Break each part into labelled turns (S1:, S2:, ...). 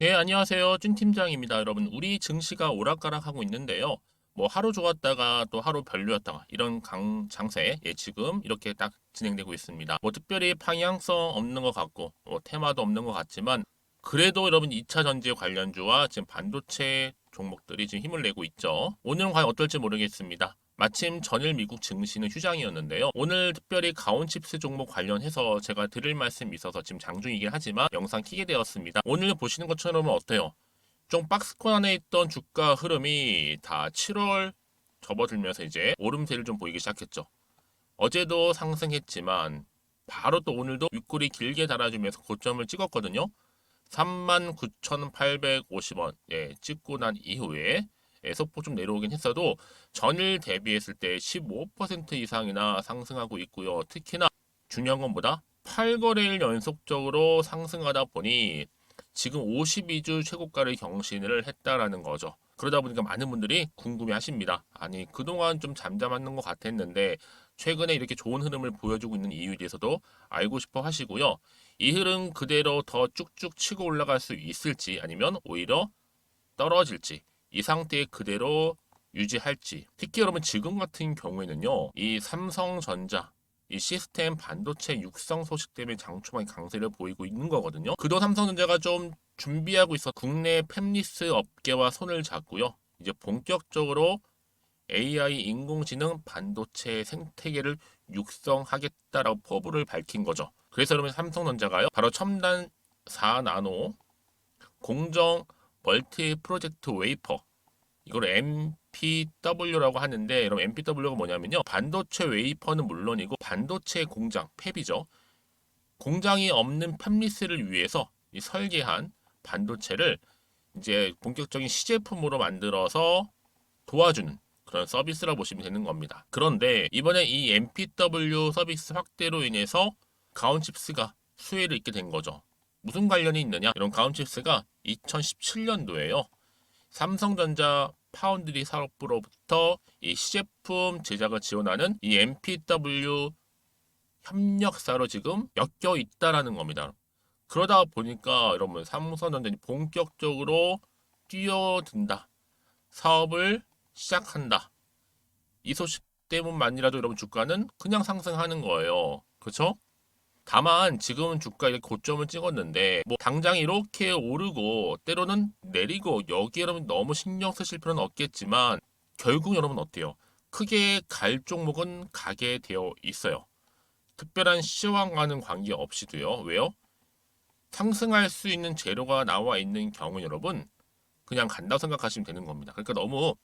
S1: 네, 안녕하세요. 준 팀장입니다. 여러분, 우리 증시가 오락가락하고 있는데요. 뭐 하루 좋았다가 또 하루 별로였다가 이런 장세, 지금 이렇게 딱 진행되고 있습니다. 뭐 특별히 방향성 없는 것 같고, 뭐 테마도 없는 것 같지만, 그래도 여러분 2차 전지 관련주와 지금 반도체 종목들이 지금 힘을 내고 있죠. 오늘은 과연 어떨지 모르겠습니다. 마침 전일 미국 증시는 휴장이었는데요. 오늘 특별히 가온칩스 종목 관련해서 제가 드릴 말씀이 있어서 지금 장중이긴 하지만 영상 키게 되었습니다. 오늘 보시는 것처럼은 어때요? 좀 박스권 안에 있던 주가 흐름이 다 7월 접어들면서 이제 오름세를 좀 보이기 시작했죠. 어제도 상승했지만 바로 또 오늘도 윗골이 길게 달아주면서 고점을 찍었거든요. 39,850원 찍고 난 이후에 소폭 좀 내려오긴 했어도 전일 대비했을 때 15% 이상이나 상승하고 있고요. 특히나 중요한 건 뭐다? 8거래일 연속적으로 상승하다 보니 지금 52주 최고가를 경신을 했다라는 거죠. 그러다 보니까 많은 분들이 궁금해 하십니다. 아니, 그동안 좀 잠잠했는 것 같았는데 최근에 이렇게 좋은 흐름을 보여주고 있는 이유에 대해서도 알고 싶어 하시고요. 이 흐름 그대로 더 쭉쭉 치고 올라갈 수 있을지 아니면 오히려 떨어질지 이 상태에 그대로 유지할지 특히 여러분 지금 같은 경우에는요 이 삼성전자 이 시스템 반도체 육성 소식 때문에 장초반에 강세를 보이고 있는 거거든요. 그동안 삼성전자가 좀 준비하고 있어 국내 팹리스 업계와 손을 잡고요. 이제 본격적으로 AI 인공지능 반도체 생태계를 육성하겠다라고 포부를 밝힌 거죠. 그래서 여러분 삼성전자가요. 바로 첨단 4나노 공정 멀티 프로젝트 웨이퍼 이걸 MPW라고 하는데 여러분 MPW가 뭐냐면요. 반도체 웨이퍼는 물론이고 반도체 공장 팹이죠. 공장이 없는 팹리스를 위해서 이 설계한 반도체를 이제 본격적인 시제품으로 만들어서 도와주는 그런 서비스라 보시면 되는 겁니다. 그런데 이번에 이 MPW 서비스 확대로 인해서 가온칩스가 수혜를 입게 된 거죠. 무슨 관련이 있느냐? 이런 가온칩스가 2017년도에요. 삼성전자 파운드리 사업부로부터 이 시제품 제작을 지원하는 이 MPW 협력사로 지금 엮여 있다라는 겁니다. 그러다 보니까 여러분 삼성전자는 본격적으로 뛰어든다. 사업을 시작한다. 이 소식 때문만이라도 여러분 주가는 그냥 상승하는 거예요. 그렇죠? 다만 지금은 주가 이렇게 고점을 찍었는데 뭐 당장 이렇게 오르고 때로는 내리고 여기에 여러분 너무 신경 쓰실 필요는 없겠지만 결국 여러분 어때요? 크게 갈 종목은 가게 되어 있어요. 특별한 시황과는 관계없이도요. 왜요? 상승할 수 있는 재료가 나와 있는 경우 여러분 그냥 간다고 생각하시면 되는 겁니다. 그러니까 너무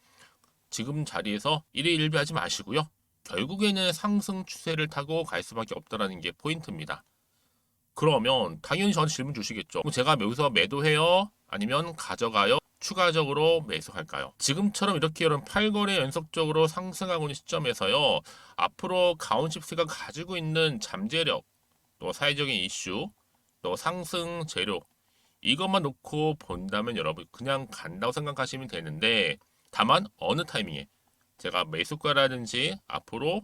S1: 지금 자리에서 일희일비하지 마시고요. 결국에는 상승 추세를 타고 갈 수밖에 없다라는 게 포인트입니다. 그러면 당연히 저한테 질문 주시겠죠. 그럼 제가 여기서 매도해요? 아니면 가져가요? 추가적으로 매수할까요? 지금처럼 이렇게 여러분 8거래 연속적으로 상승하고 있는 시점에서요. 앞으로 가온칩스가 가지고 있는 잠재력, 또 사회적인 이슈, 또 상승 재료 이것만 놓고 본다면 여러분 그냥 간다고 생각하시면 되는데 다만 어느 타이밍에 제가 매수가라든지 앞으로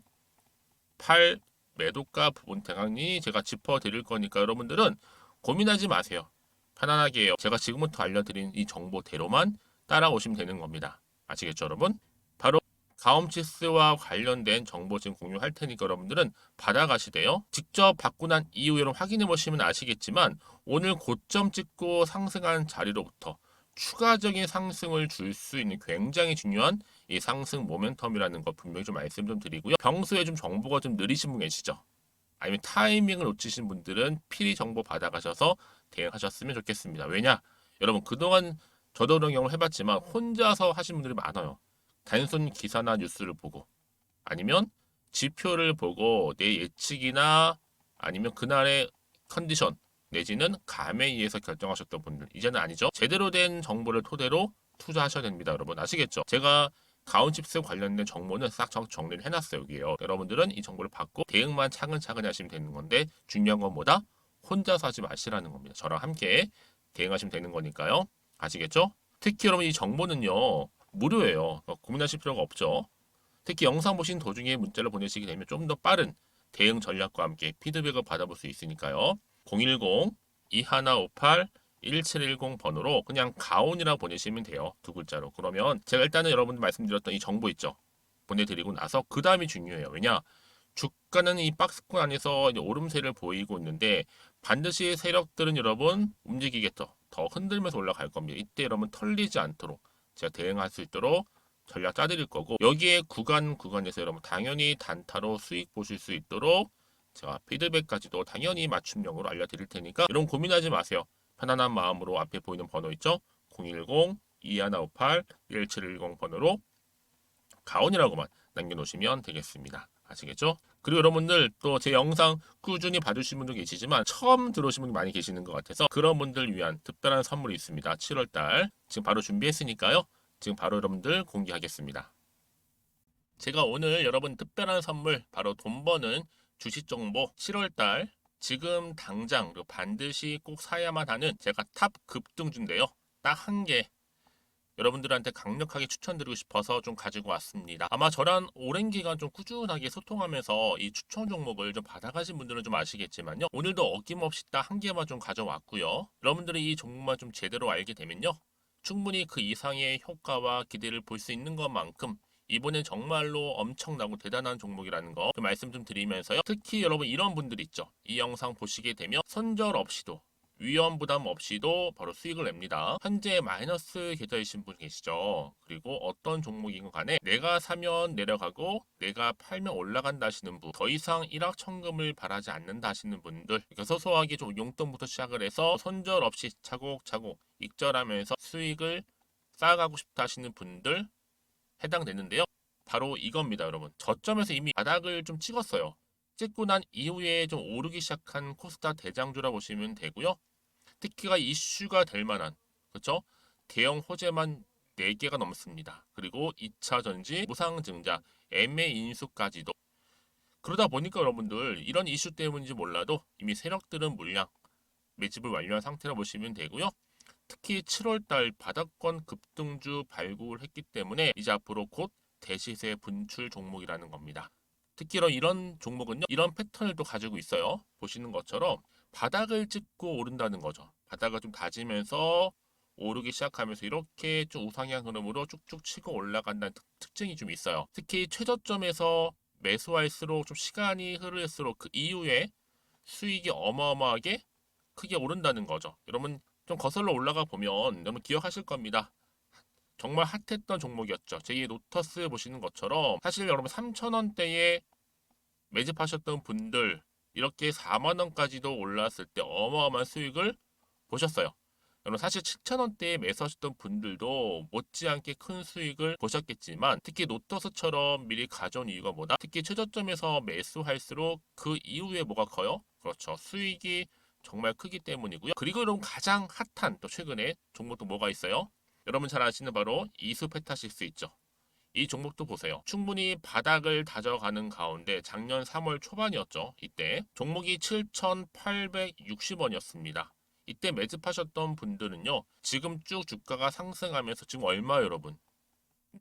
S1: 팔 매도가 부분 대강히 제가 짚어드릴 거니까 여러분들은 고민하지 마세요. 편안하게 해요. 제가 지금부터 알려드린 이 정보대로만 따라오시면 되는 겁니다. 아시겠죠, 여러분? 바로 가옴치스와 관련된 정보 지금 공유할 테니까 여러분들은 받아가시대요. 직접 받고 난 이후에 확인해 보시면 아시겠지만 오늘 고점 찍고 상승한 자리로부터 추가적인 상승을 줄 수 있는 굉장히 중요한 이 상승 모멘텀이라는 거 분명히 좀 말씀 좀 드리고요. 평소에 좀 정보가 좀 느리신 분 계시죠? 아니면 타이밍을 놓치신 분들은 필히 정보 받아가셔서 대응하셨으면 좋겠습니다. 왜냐? 여러분 그동안 저도 그런 경험을 해봤지만 혼자서 하신 분들이 많아요. 단순 기사나 뉴스를 보고 아니면 지표를 보고 내 예측이나 아니면 그날의 컨디션 내지는 감에 의해서 결정하셨던 분들 이제는 아니죠. 제대로 된 정보를 토대로 투자하셔야 됩니다. 여러분 아시겠죠? 제가 가온칩스 관련된 정보는 싹 정리를 해놨어요. 여기에요. 여러분들은 이 정보를 받고 대응만 차근차근 하시면 되는 건데 중요한 건 뭐다? 혼자서 하지 마시라는 겁니다. 저랑 함께 대응하시면 되는 거니까요. 아시겠죠? 특히 여러분 이 정보는요. 무료예요. 고민하실 필요가 없죠. 특히 영상 보신 도중에 문자를 보내시게 되면 좀 더 빠른 대응 전략과 함께 피드백을 받아볼 수 있으니까요. 010-2158 1710 번호로 그냥 가온이라고 보내시면 돼요. 두 글자로. 그러면 제가 일단은 여러분들 말씀드렸던 이 정보 있죠. 보내드리고 나서 그 다음이 중요해요. 왜냐? 주가는 이 박스권 안에서 이제 오름세를 보이고 있는데 반드시 세력들은 여러분 움직이겠죠. 더 흔들면서 올라갈 겁니다. 이때 여러분 털리지 않도록 제가 대응할 수 있도록 전략 짜드릴 거고 여기에 구간에서 여러분 당연히 단타로 수익 보실 수 있도록 제가 피드백까지도 당연히 맞춤형으로 알려드릴 테니까 여러분 고민하지 마세요. 편안한 마음으로 앞에 보이는 번호 있죠? 010-2158-1710 번호로 가온이라고만 남겨놓으시면 되겠습니다. 아시겠죠? 그리고 여러분들 또 제 영상 꾸준히 봐주신 분도 계시지만 처음 들어오신 분이 많이 계시는 것 같아서 그런 분들 위한 특별한 선물이 있습니다. 7월달 지금 바로 준비했으니까요. 지금 바로 여러분들 공개하겠습니다. 제가 오늘 여러분 특별한 선물 바로 돈 버는 주식 정보 7월달 지금 당장 반드시 꼭 사야만 하는 제가 탑 급등주인데요. 딱 한 개 여러분들한테 강력하게 추천드리고 싶어서 좀 가지고 왔습니다. 아마 저랑 오랜 기간 좀 꾸준하게 소통하면서 이 추천 종목을 좀 받아가신 분들은 좀 아시겠지만요. 오늘도 어김없이 딱 한 개만 좀 가져왔고요. 여러분들이 이 종목만 좀 제대로 알게 되면요. 충분히 그 이상의 효과와 기대를 볼 수 있는 것만큼 이번엔 정말로 엄청나고 대단한 종목이라는 거 그 말씀 좀 드리면서요. 특히 여러분 이런 분들 있죠. 이 영상 보시게 되면 손절 없이도 위험 부담 없이도 바로 수익을 냅니다. 현재 마이너스 계좌이신 분 계시죠? 그리고 어떤 종목이건 간에 내가 사면 내려가고 내가 팔면 올라간다 하시는 분, 더 이상 일확천금을 바라지 않는다 하시는 분들, 그러니까 소소하게 좀 용돈부터 시작을 해서 손절 없이 차곡차곡 익절하면서 수익을 쌓아가고 싶다 하시는 분들 해당되는데요. 바로 이겁니다, 여러분. 저점에서 이미 바닥을 좀 찍었어요. 찍고 난 이후에 좀 오르기 시작한 코스닥 대장주라 보시면 되고요. 특히가 이슈가 될 만한 그렇죠? 대형 호재만 4개가 넘습니다. 그리고 2차 전지, 무상증자, 애매 인수까지도 그러다 보니까 여러분들 이런 이슈 때문인지 몰라도 이미 세력들은 물량 매집을 완료한 상태라 보시면 되고요. 특히 7월달 바닥권 급등주 발굴을 했기 때문에 이제 앞으로 곧 대시세 분출 종목이라는 겁니다. 특히 이런 종목은요. 이런 패턴을 또 가지고 있어요. 보시는 것처럼 바닥을 찍고 오른다는 거죠. 바닥을 좀 다지면서 오르기 시작하면서 이렇게 좀 우상향 흐름으로 쭉쭉 치고 올라간다는 특징이 좀 있어요. 특히 최저점에서 매수할수록 좀 시간이 흐를수록 그 이후에 수익이 어마어마하게 크게 오른다는 거죠. 여러분 좀 거슬러 올라가 보면 여러분 기억하실 겁니다. 정말 핫했던 종목이었죠. 제2의 노터스 보시는 것처럼 사실 여러분 3,000원대에 매집하셨던 분들 이렇게 4만 원까지도 올랐을 때 어마어마한 수익을 보셨어요. 여러분 사실 7,000원대에 매수하셨던 분들도 못지않게 큰 수익을 보셨겠지만 특히 노터스처럼 미리 가져온 이유가 뭐다? 특히 최저점에서 매수할수록 그 이후에 뭐가 커요? 그렇죠. 수익이 정말 크기 때문이고요. 그리고 여러분 가장 핫한 또 최근에 종목도 뭐가 있어요? 여러분 잘 아시는 바로 이수페타시스 있죠. 이 종목도 보세요. 충분히 바닥을 다져가는 가운데 작년 3월 초반이었죠. 이때 종목이 7,860원이었습니다. 이때 매집하셨던 분들은요. 지금 쭉 주가가 상승하면서 지금 얼마 여러분?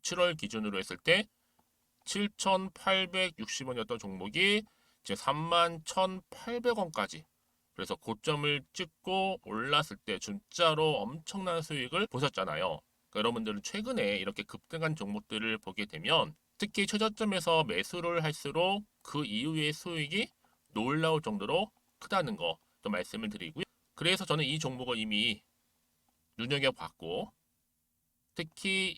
S1: 7월 기준으로 했을 때 7,860원이었던 종목이 이제 31,800원까지 그래서 고점을 찍고 올랐을 때 진짜로 엄청난 수익을 보셨잖아요. 그러니까 여러분들은 최근에 이렇게 급등한 종목들을 보게 되면 특히 최저점에서 매수를 할수록 그 이후의 수익이 놀라울 정도로 크다는 거 또 말씀을 드리고요. 그래서 저는 이 종목을 이미 눈여겨봤고 특히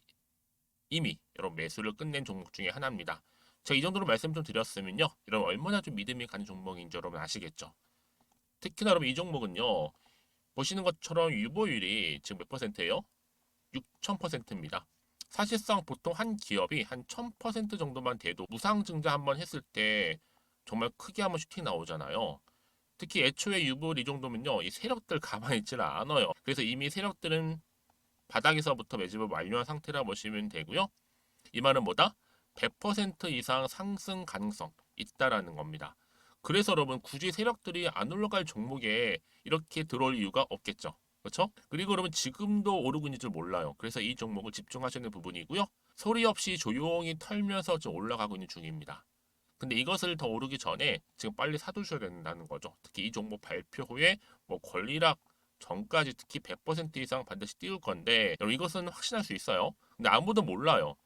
S1: 이미 여러분 매수를 끝낸 종목 중에 하나입니다. 제가 이 정도로 말씀 좀 드렸으면요. 여러분 얼마나 좀 믿음이 가는 종목인지 여러분 아시겠죠? 특히나 여러분 이 종목은요. 보시는 것처럼 유보율이 지금 몇 퍼센트예요? 6,000%입니다. 사실상 보통 한 기업이 한 1,000% 정도만 돼도 무상증자 한번 했을 때 정말 크게 한번 슈팅 나오잖아요. 특히 애초에 유보율 이 정도면요. 이 세력들 가만히 있지는 않아요. 그래서 이미 세력들은 바닥에서부터 매집을 완료한 상태라 보시면 되고요. 이 말은 뭐다? 100% 이상 상승 가능성 있다라는 겁니다. 그래서 여러분 굳이 세력들이 안 올라갈 종목에 이렇게 들어올 이유가 없겠죠. 그렇죠? 그리고 여러분 지금도 오르고 있는 줄 몰라요. 그래서 이 종목을 집중하시는 부분이고요. 소리 없이 조용히 털면서 지금 올라가고 있는 중입니다. 근데 이것을 더 오르기 전에 지금 빨리 사두셔야 된다는 거죠. 특히 이 종목 발표 후에 뭐 권리락 전까지 특히 100% 이상 반드시 띄울 건데 여러분 이것은 확신할 수 있어요. 근데 아무도 몰라요.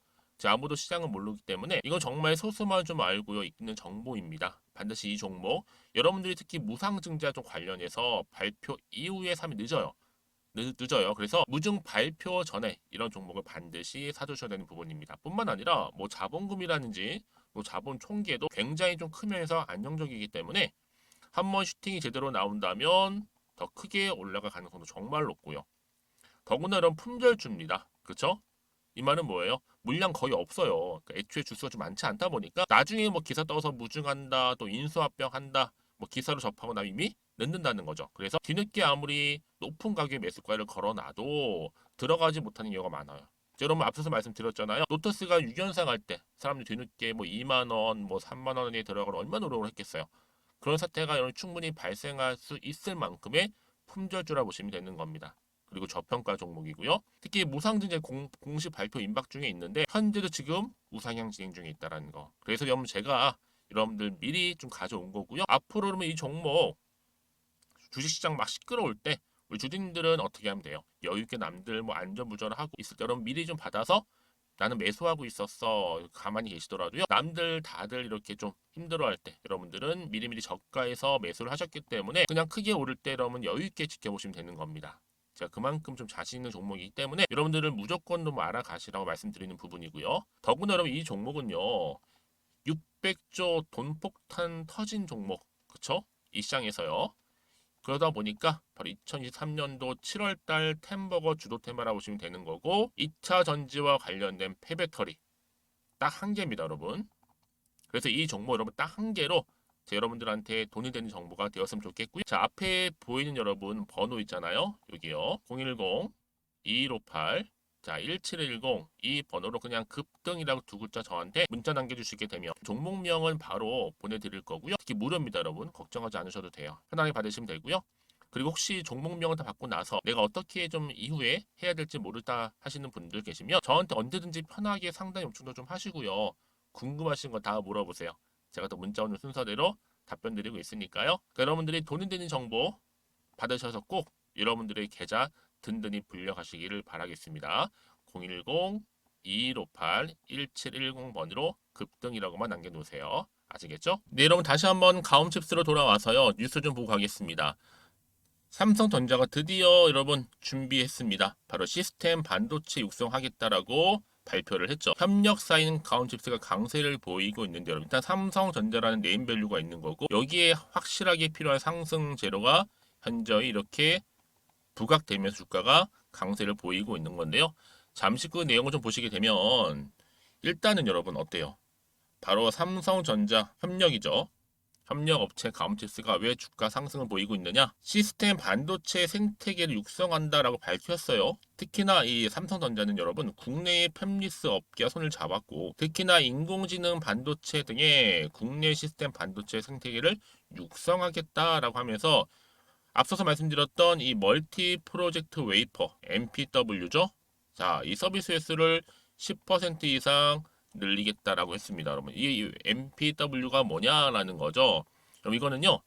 S1: 아무도 시장을 모르기 때문에 이건 정말 소수만 좀 알고 있는 정보입니다. 반드시 이 종목 여러분들이 특히 무상증자 좀 관련해서 발표 이후에 사면 늦어요. 늦어요. 그래서 무증 발표 전에 이런 종목을 반드시 사두셔야 되는 부분입니다. 뿐만 아니라 뭐 자본금이라든지 뭐 자본 총계도 굉장히 좀 크면서 안정적이기 때문에 한번 슈팅이 제대로 나온다면 더 크게 올라갈 가능성도 정말 높고요. 더구나 이런 품절주입니다. 그렇죠? 이 말은 뭐예요? 물량 거의 없어요. 그러니까 애초에 주수가 좀 많지 않다 보니까 나중에 뭐 기사 떠서 무증한다, 또 인수합병한다, 뭐 기사로 접하고 나면 이미 늦는다는 거죠. 그래서 뒤늦게 아무리 높은 가격의 매수가를 걸어놔도 들어가지 못하는 경우가 많아요. 여러분 앞서서 말씀드렸잖아요. 로터스가 6연상 할 때 사람들이 뒤늦게 뭐 2만 원, 뭐 3만 원에 들어가러 얼마나 노력을 했겠어요. 그런 사태가 충분히 발생할 수 있을 만큼의 품절주라 보시면 되는 겁니다. 그리고 저평가 종목이고요. 특히 무상증자 공식 발표 임박 중에 있는데 현재도 지금 우상향 진행 중에 있다는 거. 그래서 여러분 제가 여러분들 미리 좀 가져온 거고요. 앞으로 그러면 이 종목 주식시장 막 시끄러울 때 우리 주주님들은 어떻게 하면 돼요? 여유 있게 남들 뭐 안전부전을 하고 있을 때 여러분 미리 좀 받아서 나는 매수하고 있었어. 가만히 계시더라도요. 남들 다들 이렇게 좀 힘들어할 때 여러분들은 미리미리 저가에서 매수를 하셨기 때문에 그냥 크게 오를 때 여러분 여유 있게 지켜보시면 되는 겁니다. 제가 그만큼 좀 자신 있는 종목이기 때문에 여러분들은 무조건 좀 알아가시라고 말씀드리는 부분이고요. 더구나 여러분 이 종목은요. 600조 돈폭탄 터진 종목. 그쵸? 이 시장에서요. 그러다 보니까 바로 2023년도 7월달 템버거 주도 테마라고 보시면 되는 거고 2차 전지와 관련된 폐배터리 딱 한 개입니다 여러분. 그래서 이 정보 여러분 딱 한 개로 여러분들한테 돈이 되는 정보가 되었으면 좋겠고요. 자 앞에 보이는 여러분 번호 있잖아요. 여기요. 010-2158 자 1710 이 번호로 그냥 급등이라고 두 글자 저한테 문자 남겨주시게 되면 종목명은 바로 보내드릴 거고요. 특히 무료입니다 여러분. 걱정하지 않으셔도 돼요. 편하게 받으시면 되고요. 그리고 혹시 종목명을 다 받고 나서 내가 어떻게 좀 이후에 해야 될지 모르다 하시는 분들 계시면 저한테 언제든지 편하게 상담 요청도 좀 하시고요. 궁금하신 거 다 물어보세요. 제가 또 문자 오는 순서대로 답변 드리고 있으니까요. 그러니까 여러분들이 돈이 되는 정보 받으셔서 꼭 여러분들의 계좌 든든히 불려가시기를 바라겠습니다. 010-2158-1710번으로 급등이라고만 남겨놓으세요. 아시겠죠? 네, 여러분 다시 한번 가움칩스로 돌아와서요. 뉴스 좀 보고 가겠습니다. 삼성전자가 드디어 여러분 준비했습니다. 바로 시스템 반도체 육성하겠다라고 발표를 했죠. 협력 사인 가온칩스가 강세를 보이고 있는데 여러분 일단 삼성전자라는 네임밸류가 있는 거고 여기에 확실하게 필요한 상승 재료가 현저히 이렇게 부각되면서 주가가 강세를 보이고 있는 건데요. 잠시 그 내용을 좀 보시게 되면 일단은 여러분 어때요? 바로 삼성전자 협력이죠. 협력업체 가움칩스가 왜 주가 상승을 보이고 있느냐? 시스템 반도체 생태계를 육성한다라고 밝혔어요. 특히나 이 삼성전자는 여러분 국내의 팹리스 업계와 손을 잡았고 특히나 인공지능 반도체 등의 국내 시스템 반도체 생태계를 육성하겠다라고 하면서 앞서서 말씀드렸던 이 멀티 프로젝트 웨이퍼 MPW죠. 자, 이 서비스 횟수를 10% 이상 늘리겠다라고 했습니다. 여러분, 이 MPW가 뭐냐라는 거죠. 그럼 이거는요,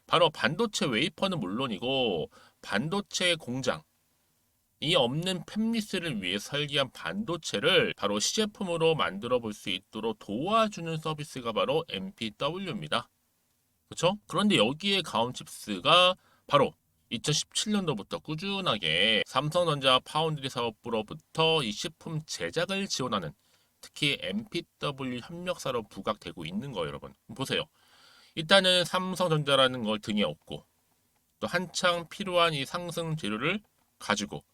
S1: 바로 반도체 웨이퍼는 물론이고 반도체 공장이 없는 팹리스를 위해 설계한 반도체를 바로 시제품으로 만들어 볼 수 있도록 도와주는 서비스가 바로 MPW입니다. 그렇죠? 그런데 여기에 가온칩스가 바로 2017년도부터 꾸준하게 삼성전자 파운드리 사업부로부터 이 식품 제작을 지원하는 특히 MPW 협력사로 부각되고 있는 거예요, 여러분. 보세요. 일단은 삼성전자라는 걸 등에 업고 또 한창 필요한 이 상승 재료를 가지고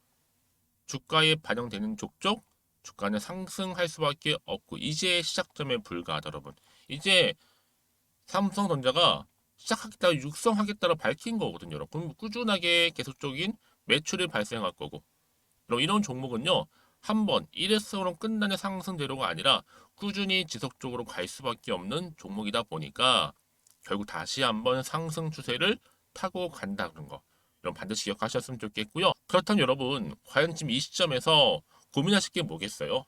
S1: 주가에 반영되는 족족 주가는 상승할 수밖에 없고 이제 시작점에 불과하다, 여러분. 이제 삼성전자가 시작하겠다, 육성하겠다로 밝힌 거거든요, 여러분. 꾸준하게 계속적인 매출이 발생할 거고. 그럼 이런 종목은요, 한번 일회성으로 끝나는 상승 재료가 아니라 꾸준히 지속적으로 갈 수밖에 없는 종목이다 보니까 결국 다시 한번 상승 추세를 타고 간다는 거. 여러분 반드시 기억하셨으면 좋겠고요. 그렇다면 여러분, 과연 지금 이 시점에서 고민하실 게 뭐겠어요?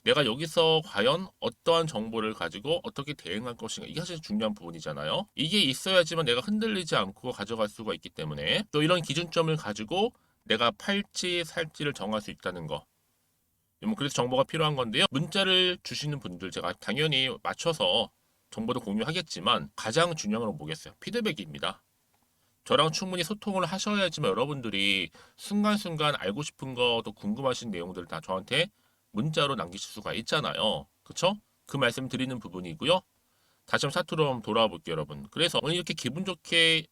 S1: 내가 여기서 과연 어떠한 정보를 가지고 어떻게 대응할 것인가, 이게 사실 중요한 부분이잖아요. 이게 있어야지만 내가 흔들리지 않고 가져갈 수가 있기 때문에, 또 이런 기준점을 가지고 내가 팔지 살지를 정할 수 있다는 거. 그래서 정보가 필요한 건데요. 문자를 주시는 분들 제가 당연히 맞춰서 정보도 공유하겠지만, 가장 중요한 건 뭐겠어요? 피드백입니다. 저랑 충분히 소통을 하셔야지만 여러분들이 순간순간 알고 싶은 거, 또 궁금하신 내용들을 다 저한테 문자로 남기실 수가 있잖아요. 그쵸? 그 말씀 드리는 부분이고요. 다시 한번 차트로 한번 돌아와 볼게요, 여러분. 그래서 오늘 이렇게 기분 좋게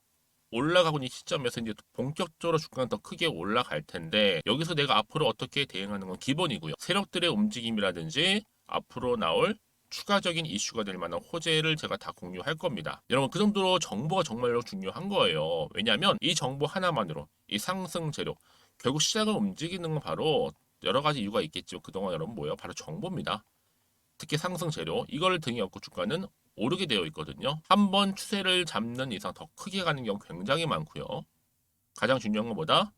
S1: 올라가고 있는 시점에서 이제 본격적으로 주가는 더 크게 올라갈 텐데, 여기서 내가 앞으로 어떻게 대응하는 건 기본이고요. 세력들의 움직임이라든지 앞으로 나올 추가적인 이슈가 될 만한 호재를 제가 다 공유할 겁니다. 여러분, 그 정도로 정보가 정말로 중요한 거예요. 왜냐하면 이 정보 하나만으로 이 상승 재료, 결국 시장을 움직이는 건 바로 여러 가지 이유가 있겠죠. 그동안 여러분 뭐예요? 바로 정보입니다. 특히 상승 재료, 이걸 등에 업고 주가는 오르게 되어 있거든요. 한번 추세를 잡는 이상 더 크게 가는 경우 굉장히 많고요. 가장 중요한 것보다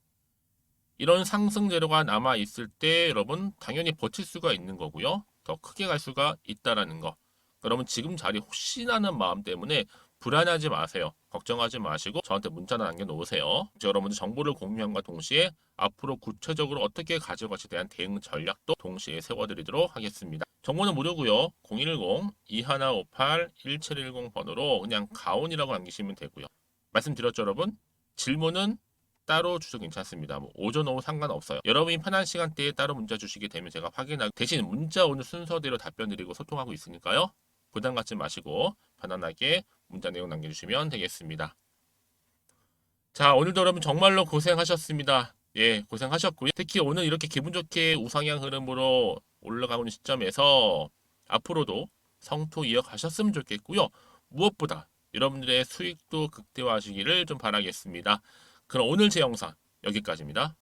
S1: 이런 상승 재료가 남아 있을 때 여러분 당연히 버틸 수가 있는 거고요. 더 크게 갈 수가 있다라는 거. 여러분 지금 자리 혹시나는 마음 때문에 불안하지 마세요. 걱정하지 마시고 저한테 문자나 남겨놓으세요. 여러분들 정보를 공유함과 동시에 앞으로 구체적으로 어떻게 가져갈지에 대한 대응 전략도 동시에 세워드리도록 하겠습니다. 정보는 무료고요. 010-2158-1710 번호로 그냥 가온이라고 남기시면 되고요. 말씀드렸죠, 여러분? 질문은 따로 주셔도 괜찮습니다. 뭐 오전 오후 상관없어요. 여러분이 편한 시간대에 따로 문자 주시게 되면 제가 확인하고, 대신 문자 오늘 순서대로 답변 드리고 소통하고 있으니까요. 부담 갖지 마시고 편안하게 문자 내용 남겨주시면 되겠습니다. 자, 오늘도 여러분 정말로 고생하셨습니다. 예, 고생하셨고요. 특히 오늘 이렇게 기분 좋게 우상향 흐름으로 올라가고 있는 시점에서 앞으로도 성토 이어가셨으면 좋겠고요. 무엇보다 여러분들의 수익도 극대화하시기를 좀 바라겠습니다. 그럼 오늘 제 영상 여기까지입니다.